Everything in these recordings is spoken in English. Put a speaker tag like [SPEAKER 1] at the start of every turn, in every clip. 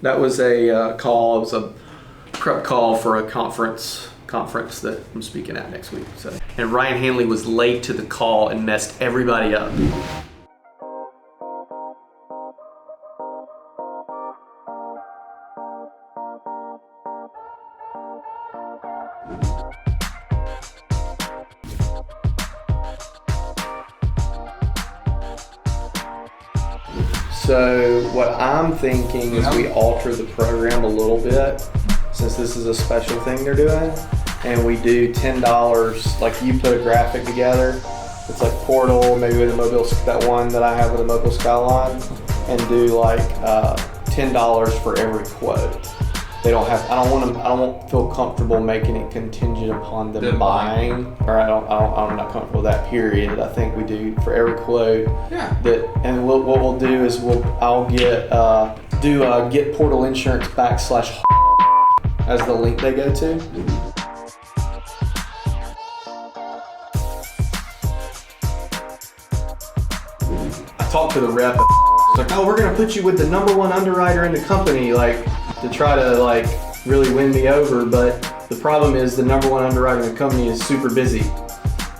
[SPEAKER 1] That was a call. It was a prep call for a conference that I'm speaking at next week. And Ryan Hanley was late to the call and messed everybody up. So what I'm thinking is we alter the program a little bit, since this is a special thing they're doing, and we do $10, like you put a graphic together, it's like Portal, maybe with a Mobile, that one that I have with a Mobile Skyline, and do like $10 for every quote. They don't have, I don't feel comfortable making it contingent upon them buying, or I'm not comfortable with that, period. I think we do for every quote.
[SPEAKER 2] Yeah.
[SPEAKER 1] And what we'll do is I'll get get Portal Insurance / as the link they go to. I talked to the rep. Like, oh, we're gonna put you with the #1 underwriter in the company, like, to try to like really win me over. But the problem is the #1 underwriter in the company is super busy,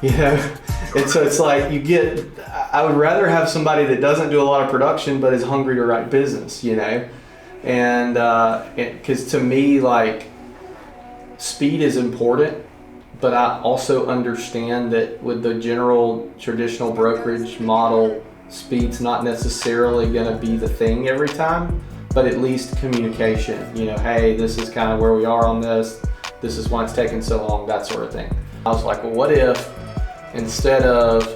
[SPEAKER 1] you know. And so it's like I would rather have somebody that doesn't do a lot of production but is hungry to write business, you know. And because to me, like, speed is important, but I also understand that with the general traditional brokerage model, speed's not necessarily going to be the thing every time, but at least communication, you know, hey, this is kind of where we are on this is why it's taking so long, that sort of thing. I was like, well, what if instead of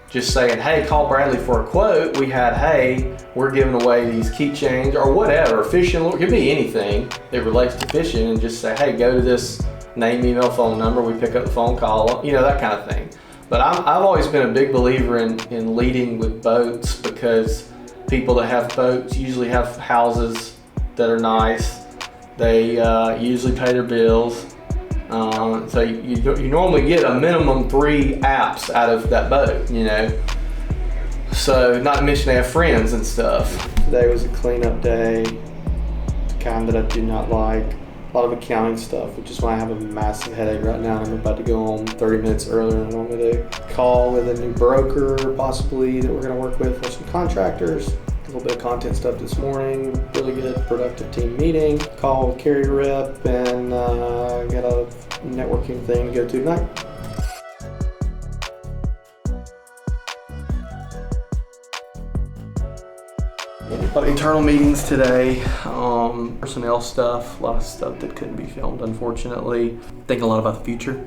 [SPEAKER 1] just saying, hey, call Bradley for a quote, we had, hey, we're giving away these keychains or whatever, fishing, it could be anything that relates to fishing, and just say, hey, go to this name, email, phone number, we pick up the phone call, you know, that kind of thing. But I've always been a big believer in leading with boats, because people that have boats usually have houses that are nice. They usually pay their bills. So you normally get a minimum 3 apps out of that boat, you know. So not to mention they have friends and stuff. Today was a cleanup day, the kind that I do not like. A lot of accounting stuff, which is why I have a massive headache right now. I'm about to go home 30 minutes earlier than I normally do. Call with a new broker, possibly, that we're going to work with for some contractors. A little bit of content stuff this morning. Really good, productive team meeting. Call with carrier rep, and got a networking thing to go to tonight. A lot of internal meetings today, personnel stuff, a lot of stuff that couldn't be filmed, unfortunately. Thinking a lot about the future.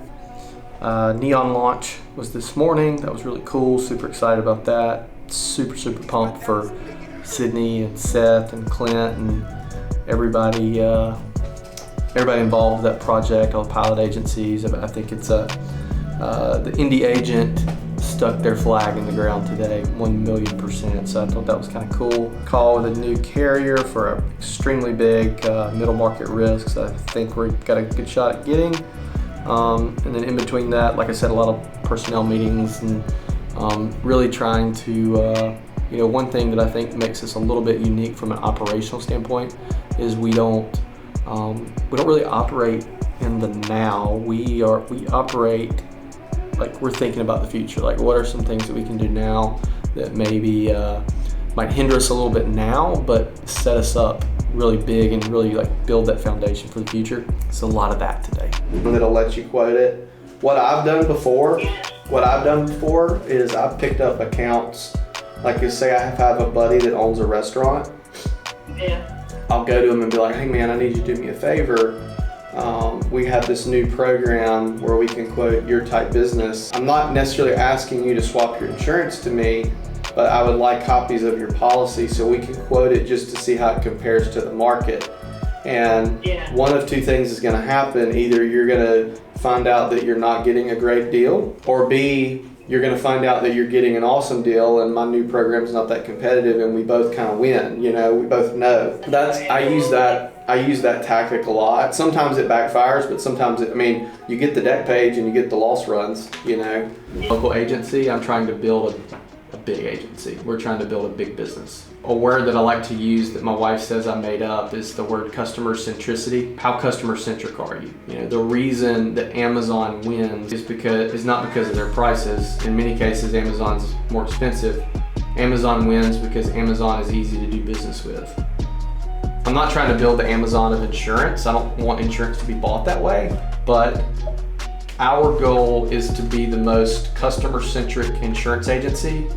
[SPEAKER 1] Neon launch was this morning. That was really cool. Super excited about that. Super pumped for Sydney and Seth and Clint and everybody involved with that project, all the pilot agencies. I think it's the indie agent stuck their flag in the ground today, 1,000,000%. So I thought that was kind of cool. Call with a new carrier for an extremely big middle market risks. I think we've got a good shot at getting. And then in between that, like I said, a lot of personnel meetings, and really trying to, one thing that I think makes us a little bit unique from an operational standpoint is we don't really operate in the now. We operate like we're thinking about the future. Like, what are some things that we can do now that maybe might hinder us a little bit now, but set us up really big and really like build that foundation for the future. It's a lot of that today. It'll let you quote it. What I've done before is I've picked up accounts. Like, you say I have a buddy that owns a restaurant.
[SPEAKER 3] Yeah.
[SPEAKER 1] I'll go to him and be like, hey man, I need you to do me a favor. We have this new program where we can quote your type business. I'm not necessarily asking you to swap your insurance to me, but I would like copies of your policy so we can quote it just to see how it compares to the market. And one of two things is going to happen. Either you're going to find out that you're not getting a great deal, or B, you're going to find out that you're getting an awesome deal and my new program's not that competitive, and we both kind of win. You know, we both know. I use that tactic a lot. Sometimes it backfires, but sometimes you get the deck page and you get the loss runs, you know. Local agency, I'm trying to build a big agency. We're trying to build a big business. A word that I like to use that my wife says I made up is the word customer centricity. How customer centric are you? You know, the reason that Amazon wins is not because of their prices. In many cases, Amazon's more expensive. Amazon wins because Amazon is easy to do business with. I'm not trying to build the Amazon of insurance. I don't want insurance to be bought that way, but our goal is to be the most customer-centric insurance agency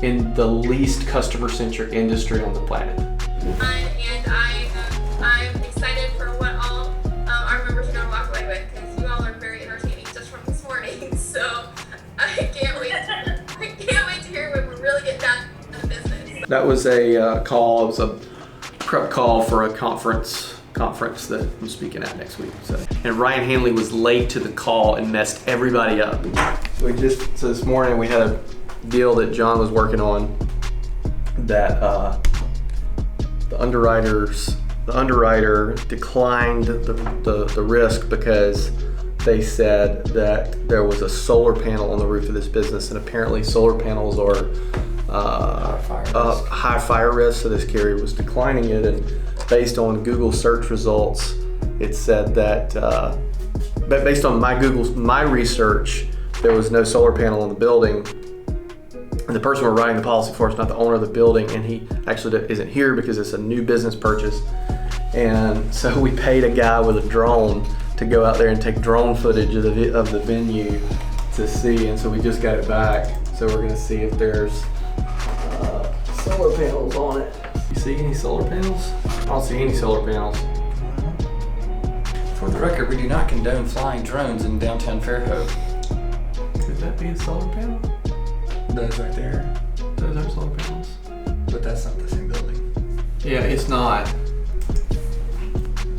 [SPEAKER 1] in the least customer-centric industry on the planet.
[SPEAKER 2] I'm excited for what all our members are going to walk away with, because you all are very entertaining just from this morning. So I can't wait to hear when we really get down to the business.
[SPEAKER 1] That was a call. It was a prep call for a conference that I'm speaking at next week. And Ryan Hanley was late to the call and messed everybody up. So this morning we had a deal that John was working on that the underwriter declined the risk because they said that there was a solar panel on the roof of this business, and apparently solar panels are high fire risk, so this carrier was declining it. And based on Google search results, it said that, but based on my research, there was no solar panel on the building. And the person we're writing the policy for is not the owner of the building, and he actually isn't here because it's a new business purchase. And so we paid a guy with a drone to go out there and take drone footage of the venue to see, and so we just got it back. So we're gonna see if there's solar panels on it. You see any solar panels? I don't see any solar panels.
[SPEAKER 3] For the record, we do not condone flying drones in downtown Fairhope.
[SPEAKER 1] Could that be a solar panel?
[SPEAKER 3] Those right there.
[SPEAKER 1] Those are solar panels.
[SPEAKER 3] But that's not the same building.
[SPEAKER 1] Yeah, it's not.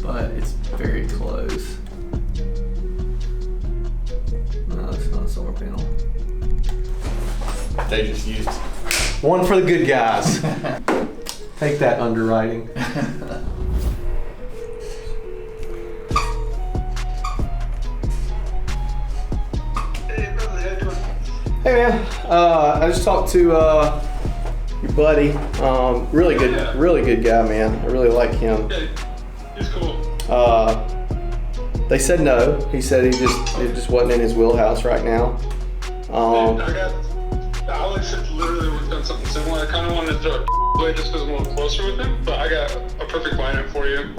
[SPEAKER 1] But it's very close. No, it's not a solar panel.
[SPEAKER 3] They just used
[SPEAKER 1] one for the good guys. Take that, underwriting. Hey man, I just talked to your buddy. Really good guy, man. I really like him.
[SPEAKER 4] Yeah, he's cool.
[SPEAKER 1] They said no. He said it just wasn't in his wheelhouse right now.
[SPEAKER 4] Alex had literally worked on something similar. I kind of wanted to throw it away just because I'm a little closer with him, but I got a perfect lineup for you.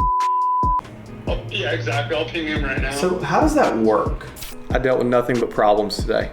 [SPEAKER 4] Yeah, exactly. I'll ping him right now.
[SPEAKER 1] So how does that work? I dealt with nothing but problems today.